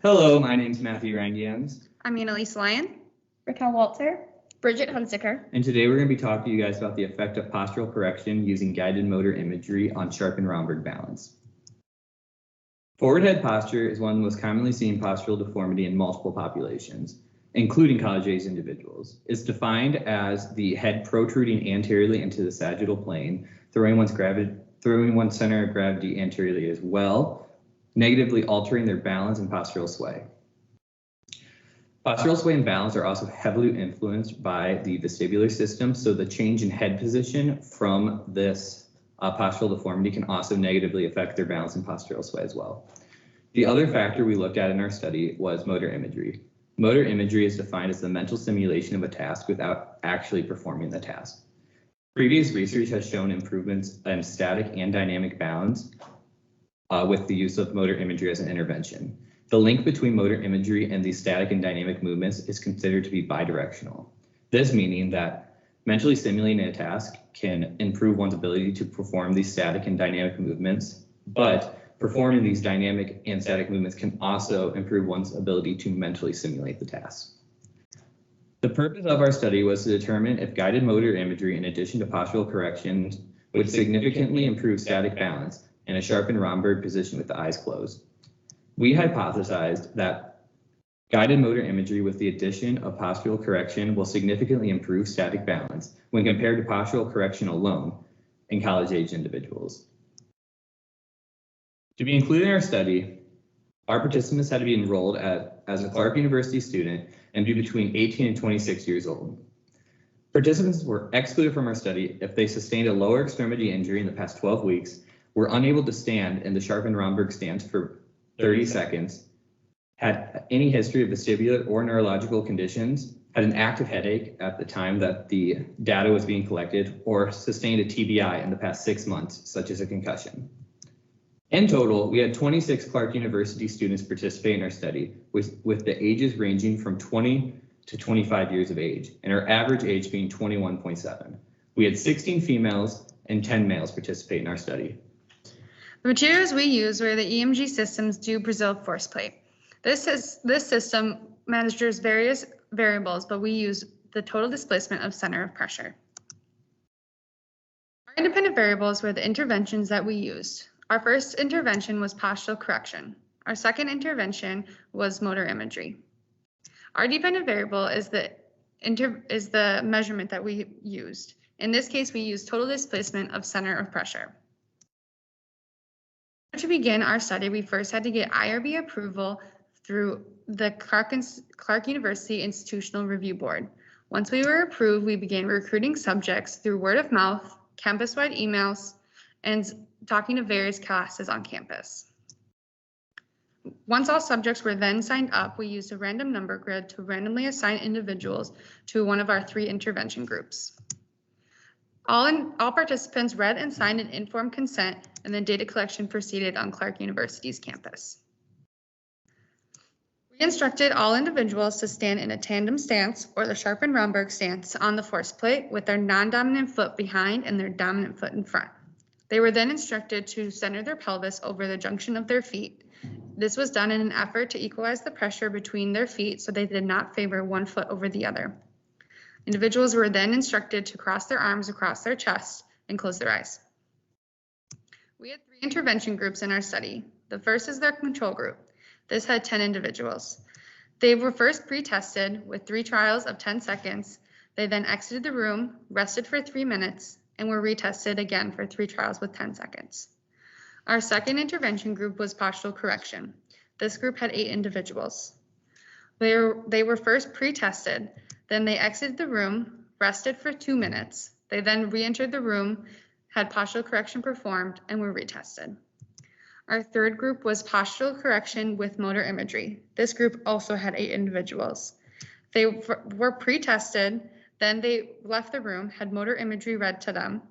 Hello, my name is Matthew Rangians, I'm Annalise Lyon. Raquel Walter. Bridget Hunziker. and today we're going to be talking to you guys about the effect of postural correction using guided motor imagery on Sharpened Romberg balance. Forward head posture is one of the most commonly seen postural deformity in multiple populations, including college-age individuals. It's defined as the head protruding anteriorly into the sagittal plane, throwing one's center of gravity anteriorly as well, negatively altering their balance and postural sway. Postural sway and balance are also heavily influenced by the vestibular system, so the change in head position from this postural deformity can also negatively affect their balance and postural sway as well. The other factor we looked at in our study was motor imagery. Motor imagery is defined as the mental simulation of a task without actually performing the task. Previous research has shown improvements in static and dynamic balance with the use of motor imagery as an intervention. The link between motor imagery and these static and dynamic movements is considered to be bidirectional. This meaning that mentally simulating a task can improve one's ability to perform these static and dynamic movements, but performing these dynamic and static movements can also improve one's ability to mentally simulate the task. The purpose of our study was to determine if guided motor imagery, in addition to postural corrections, would significantly improve static balance in a sharpened Romberg position with the eyes closed. We hypothesized that guided motor imagery with the addition of postural correction will significantly improve static balance when compared to postural correction alone in college-age individuals. To be included in our study, our participants had to be enrolled as a Clark University student and be between 18 and 26 years old. Participants were excluded from our study if they sustained a lower extremity injury in the past 12 weeks, were unable to stand in the Sharpened Romberg stance for 30 seconds, had any history of vestibular or neurological conditions, had an active headache at the time that the data was being collected, or sustained a TBI in the past 6 months, such as a concussion. In total, we had 26 Clark University students participate in our study, with the ages ranging from 20 to 25 years of age, and our average age being 21.7. We had 16 females and 10 males participate in our study. The materials we use were the EMG Systems Dew Brazil force plate. This system measures various variables, but we use the total displacement of center of pressure. Our independent variables were the interventions that we used. Our first intervention was postural correction. Our second intervention was motor imagery. Our dependent variable is the measurement that we used. In this case, we used total displacement of center of pressure. To begin our study, we first had to get IRB approval through the Clark University Institutional Review Board. Once we were approved, we began recruiting subjects through word of mouth, campus-wide emails, and talking to various classes on campus. Once all subjects were then signed up, we used a random number grid to randomly assign individuals to one of our 3 intervention groups. All participants read and signed an informed consent, and then data collection proceeded on Clark University's campus. We instructed all individuals to stand in a tandem stance or the Sharpened Romberg stance on the force plate with their non-dominant foot behind and their dominant foot in front. They were then instructed to center their pelvis over the junction of their feet. This was done in an effort to equalize the pressure between their feet so they did not favor one foot over the other. Individuals were then instructed to cross their arms across their chest and close their eyes. We had 3 intervention groups in our study. The first is their control group. This had 10 individuals. They were first pre-tested with 3 trials of 10 seconds. They then exited the room, rested for 3 minutes, and were retested again for 3 trials with 10 seconds. Our second intervention group was postural correction. This group had 8 individuals. They were first pre-tested, then they exited the room, rested for 2 minutes. They then re-entered the room, had postural correction performed, and were retested. Our third group was postural correction with motor imagery. This group also had 8 individuals. They were pre-tested, then they left the room, had motor imagery read to them.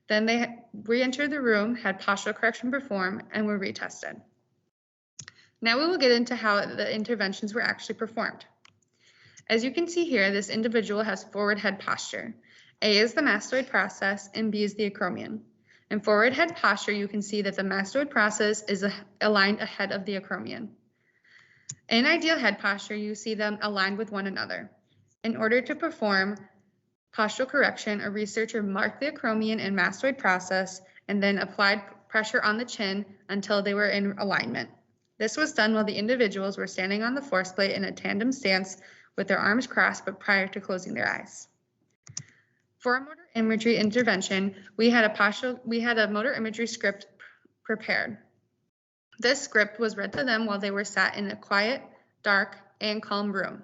Then they re-entered the room, had postural correction performed, and were retested. Now we will get into how the interventions were actually performed. As you can see here, this individual has forward head posture. A is the mastoid process and B is the acromion. In forward head posture, you can see that the mastoid process is aligned ahead of the acromion. In ideal head posture, you see them aligned with one another. In order to perform postural correction, a researcher marked the acromion and mastoid process and then applied pressure on the chin until they were in alignment. This was done while the individuals were standing on the force plate in a tandem stance with their arms crossed but prior to closing their eyes. For a motor imagery intervention, we had a motor imagery script prepared. This script was read to them while they were sat in a quiet, dark, and calm room.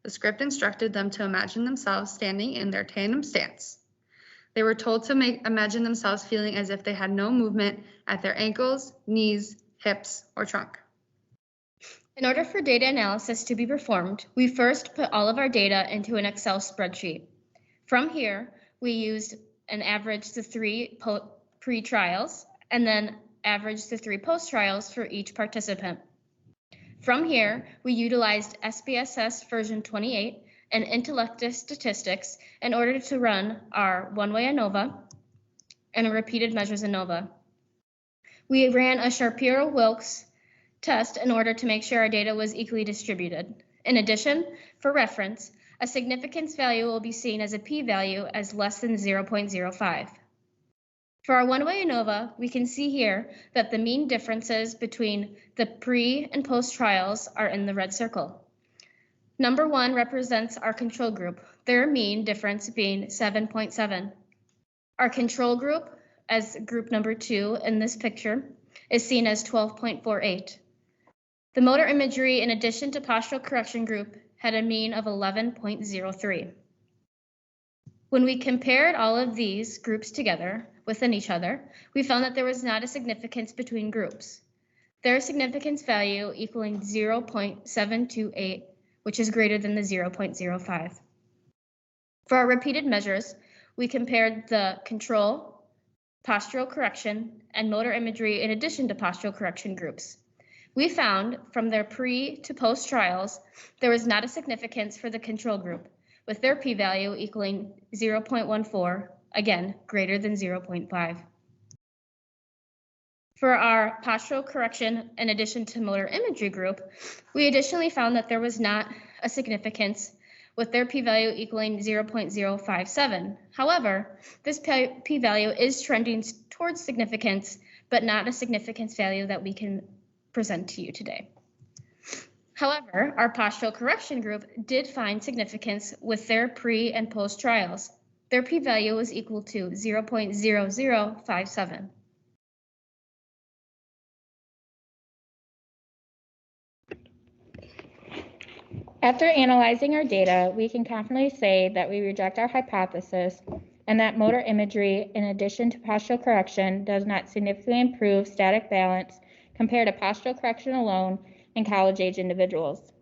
The script instructed them to imagine themselves standing in their tandem stance. They were told to imagine themselves feeling as if they had no movement at their ankles, knees, hips, or trunk. In order for data analysis to be performed, we first put all of our data into an Excel spreadsheet. From here, we used an average the 3 pre-trials and then average the 3 post-trials for each participant. From here, we utilized SPSS version 28 and Intellectus statistics in order to run our one-way ANOVA and repeated measures ANOVA. We ran a Shapiro-Wilks test in order to make sure our data was equally distributed. In addition, for reference, a significance value will be seen as a p-value as less than 0.05. For our one-way ANOVA, we can see here that the mean differences between the pre and post trials are in the red circle. Number 1 represents our control group, their mean difference being 7.7. Our control group, as group number 2 in this picture, is seen as 12.48. The motor imagery, in addition to postural correction group, had a mean of 11.03. When we compared all of these groups together within each other, we found that there was not a significance between groups. Their significance value equaling 0.728, which is greater than the 0.05. For our repeated measures, we compared the control, postural correction, and motor imagery in addition to postural correction groups. We found from their pre to post trials, there was not a significance for the control group, with their p-value equaling 0.14, again, greater than 0.5. For our postural correction, in addition to motor imagery group, we additionally found that there was not a significance with their p-value equaling 0.057. However, this p-value is trending towards significance, but not a significance value that we can present to you today. However, our postural correction group did find significance with their pre and post trials. Their p-value was equal to 0.0057. After analyzing our data, we can confidently say that we reject our hypothesis and that motor imagery, in addition to postural correction, does not significantly improve static balance compared to postural correction alone in college-age individuals.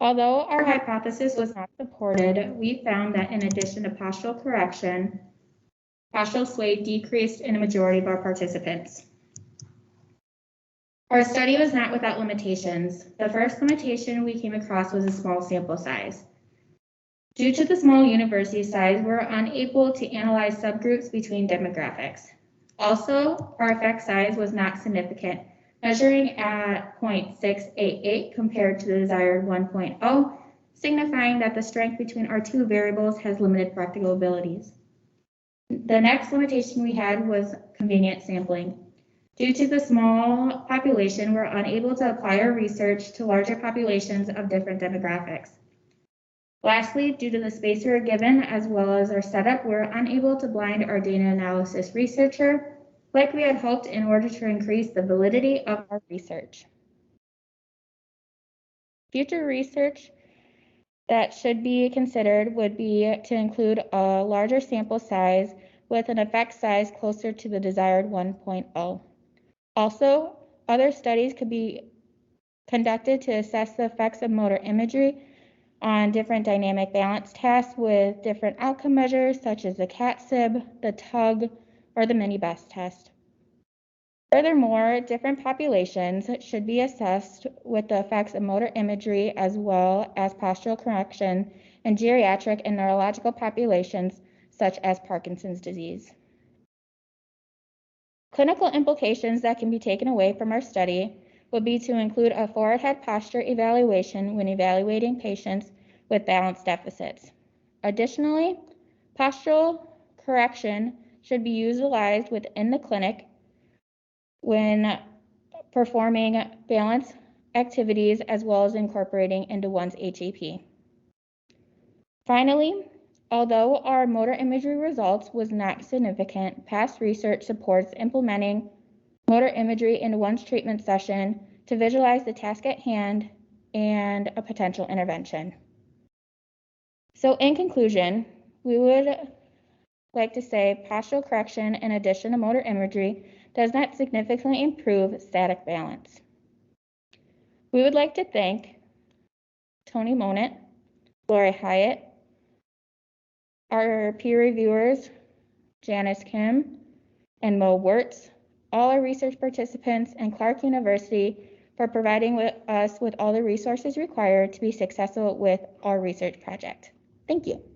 Although our hypothesis was not supported, we found that in addition to postural correction, postural sway decreased in a majority of our participants. Our study was not without limitations. The first limitation we came across was a small sample size. Due to the small university size, we're unable to analyze subgroups between demographics. Also, our effect size was not significant, measuring at 0.688 compared to the desired 1.0, signifying that the strength between our two variables has limited practical abilities. The next limitation we had was convenient sampling. Due to the small population, we're unable to apply our research to larger populations of different demographics. Lastly, due to the space we were given, as well as our setup, we're unable to blind our data analysis researcher like we had hoped in order to increase the validity of our research. Future research that should be considered would be to include a larger sample size with an effect size closer to the desired 1.0. Also, other studies could be conducted to assess the effects of motor imagery on different dynamic balance tasks with different outcome measures such as the CAT-SIB, the TUG, or the mini-BEST test. Furthermore, different populations should be assessed with the effects of motor imagery as well as postural correction in geriatric and neurological populations such as Parkinson's disease. Clinical implications that can be taken away from our study would be to include a forward head posture evaluation when evaluating patients with balance deficits. Additionally, postural correction should be utilized within the clinic when performing balance activities as well as incorporating into one's HAP. Finally, although our motor imagery results was not significant, past research supports implementing motor imagery into one's treatment session to visualize the task at hand and a potential intervention. So in conclusion, we would like to say postural correction in addition to motor imagery does not significantly improve static balance. We would like to thank Tony Monett, Lori Hyatt, our peer reviewers, Janice Kim and Mo Wirtz, all our research participants, and Clark University for providing us with all the resources required to be successful with our research project. Thank you.